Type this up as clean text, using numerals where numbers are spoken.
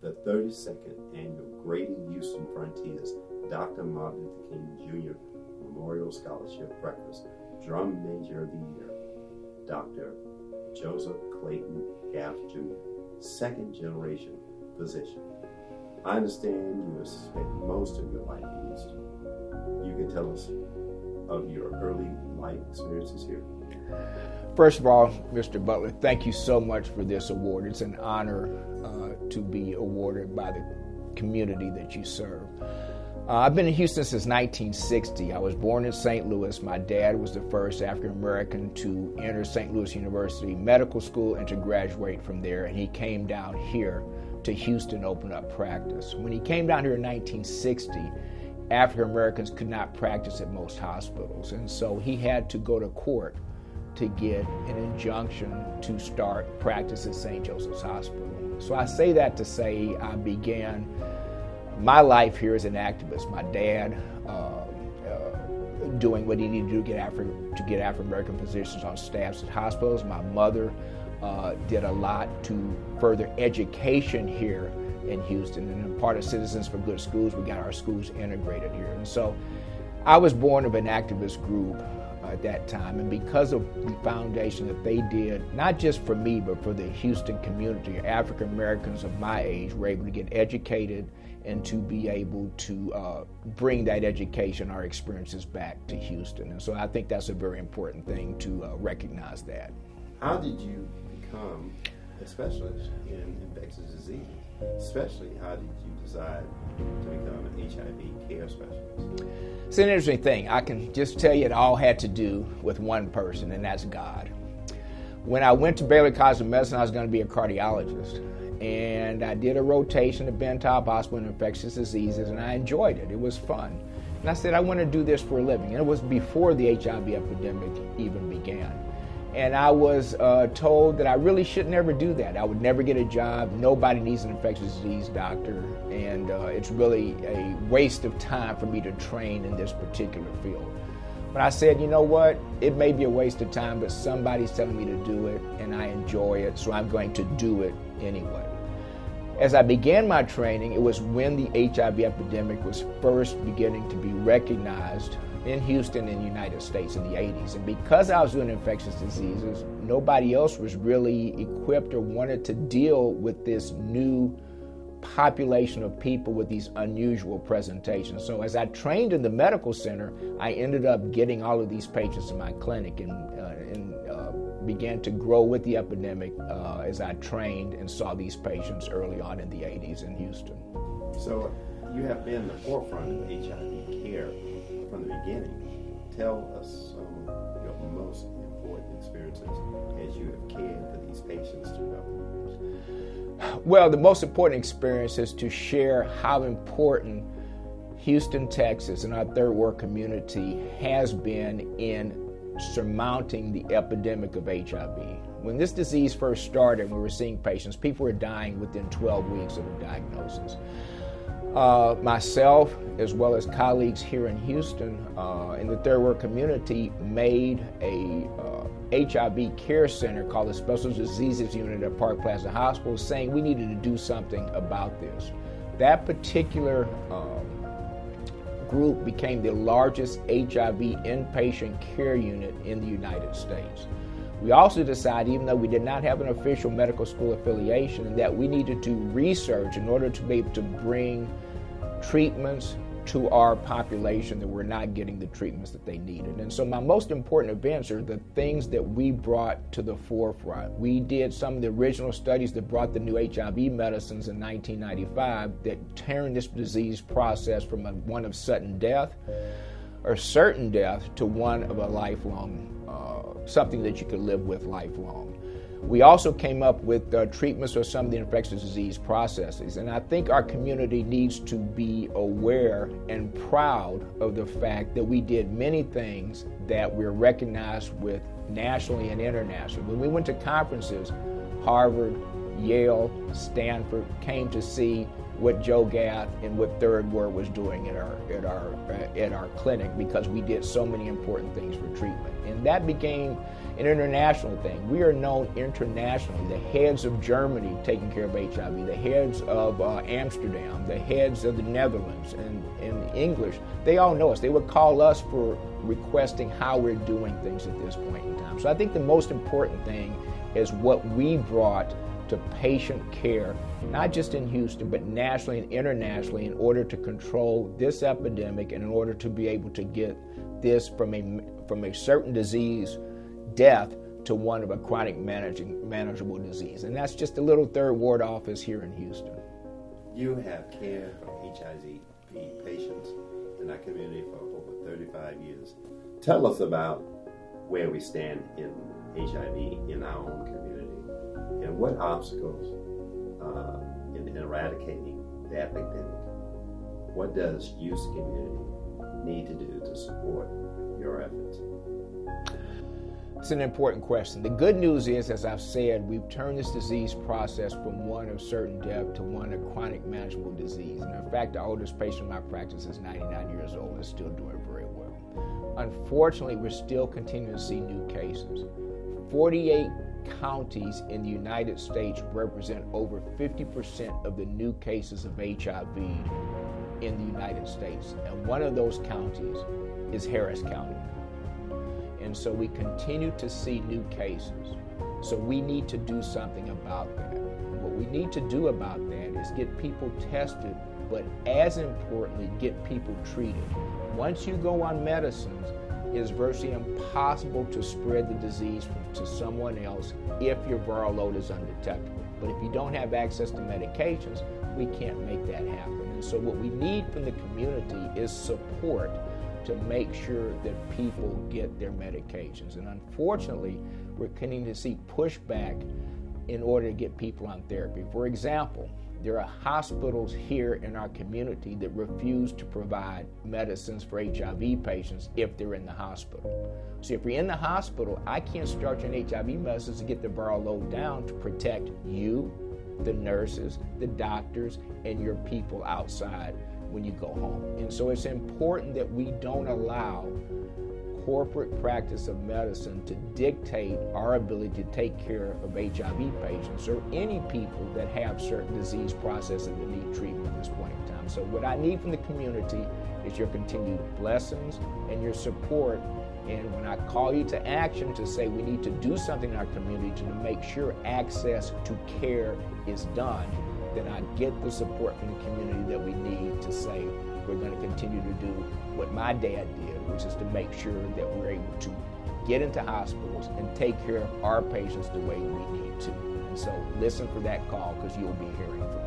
the 32nd Annual Grading Houston Frontiers Dr. Martin Luther King Jr. Memorial Scholarship Breakfast. Drum Major of the Year, Dr. Joseph Clayton Gathe Jr., second generation physician. I understand you have spent most of your life in Houston. You can tell us of your early life experiences here. First of all, Mr. Butler, thank you so much for this award. It's an honor to be awarded by the community that you serve. I've been in Houston since 1960. I was born in St. Louis. My dad was the first African American to enter St. Louis University Medical School and to graduate from there. And he came down here to Houston to open up practice. When he came down here in 1960, African Americans could not practice at most hospitals. And so he had to go to court to get an injunction to start practice at St. Joseph's Hospital. So I say that to say I began my life here as an activist. My dad doing what he needed to do to get African American physicians on staffs at hospitals. My mother did a lot to further education here in Houston. And part of Citizens for Good Schools, we got our schools integrated here. And so I was born of an activist group at that time, and because of the foundation that they did, not just for me, but for the Houston community, African Americans of my age were able to get educated and to be able to bring that education, our experiences back to Houston. And so I think that's a very important thing to recognize that. How did you become a specialist in infectious disease? Especially, how did you decide to become an HIV care specialist? It's an interesting thing. I can just tell you it all had to do with one person, and that's God. When I went to Baylor College of Medicine, I was going to be a cardiologist. And I did a rotation at Ben Taub Hospital in infectious diseases, and I enjoyed it. It was fun. And I said, I want to do this for a living. And it was before the HIV epidemic even began. And I was told that I really should never do that. I would never get a job. Nobody needs an infectious disease doctor. And it's really a waste of time for me to train in this particular field. But I said, you know what? It may be a waste of time, but somebody's telling me to do it, and I enjoy it, so I'm going to do it anyway. As I began my training, it was when the HIV epidemic was first beginning to be recognized in Houston in the United States in the 80s. And because I was doing infectious diseases, nobody else was really equipped or wanted to deal with this new population of people with these unusual presentations. So as I trained in the medical center, I ended up getting all of these patients in my clinic and began to grow with the epidemic as I trained and saw these patients early on in the 80s in Houston. So you have been the forefront of HIV care from the beginning. Tell us some of your most important experiences as you have cared for these patients throughout the years. Well, the most important experience is to share how important Houston, Texas, and our third world community has been in surmounting the epidemic of HIV. When this disease first started, we were seeing patients, people were dying within 12 weeks of a diagnosis. Myself, as well as colleagues here in Houston, in the third world community, made a HIV care center called the Special Diseases Unit at Park Plaza Hospital, saying we needed to do something about this. That particular group became the largest HIV inpatient care unit in the United States. We also decided, even though we did not have an official medical school affiliation, that we needed to research in order to be able to bring treatments to our population that were not getting the treatments that they needed. And so my most important events are the things that we brought to the forefront. We did some of the original studies that brought the new HIV medicines in 1995 that turned this disease process from one of sudden death or certain death to one of a lifelong, something that you could live with lifelong. We also came up with treatments for some of the infectious disease processes, and I think our community needs to be aware and proud of the fact that we did many things that we're recognized with nationally and internationally. When we went to conferences, Harvard, Yale, Stanford came to see what Joe Gathe and what Third Word was doing at our clinic, because we did so many important things for treatment. And that became an international thing. We are known internationally. The heads of Germany taking care of HIV, the heads of Amsterdam, the heads of the Netherlands and English, they all know us. They would call us for requesting how we're doing things at this point in time. So I think the most important thing is what we brought to patient care, not just in Houston, but nationally and internationally, in order to control this epidemic and in order to be able to get this from a certain disease, death, to one of a chronic manageable disease. And that's just a little Third Ward office here in Houston. You have cared for HIV patients in our community for over 35 years. Tell us about where we stand in HIV in our own community, and what obstacles in eradicating the epidemic. What does Houston community need to do to support your efforts? It's an important question. The good news is, as I've said, we've turned this disease process from one of certain death to one of chronic manageable disease. And in fact, the oldest patient in my practice is 99 years old and is still doing very well. Unfortunately, we're still continuing to see new cases. 48 counties in the United States represent over 50% of the new cases of HIV in the United States. And one of those counties is Harris County. And so we continue to see new cases. So we need to do something about that. What we need to do about that is get people tested, but as importantly, get people treated. Once you go on medicines, it's virtually impossible to spread the disease to someone else if your viral load is undetectable. But if you don't have access to medications, we can't make that happen. And so what we need from the community is support to make sure that people get their medications. And unfortunately, we're continuing to see pushback in order to get people on therapy. For example, there are hospitals here in our community that refuse to provide medicines for HIV patients if they're in the hospital. So if you're in the hospital, I can't start you on HIV medicines to get the viral load down to protect you, the nurses, the doctors, and your people outside when you go home. And so it's important that we don't allow corporate practice of medicine to dictate our ability to take care of HIV patients or any people that have certain disease processes that need treatment at this point in time. So what I need from the community is your continued blessings and your support. And when I call you to action to say we need to do something in our community to make sure access to care is done, then I get the support from the community that we need to say we're going to continue to do what my dad did, which is to make sure that we're able to get into hospitals and take care of our patients the way we need to. And so listen for that call, because you'll be hearing from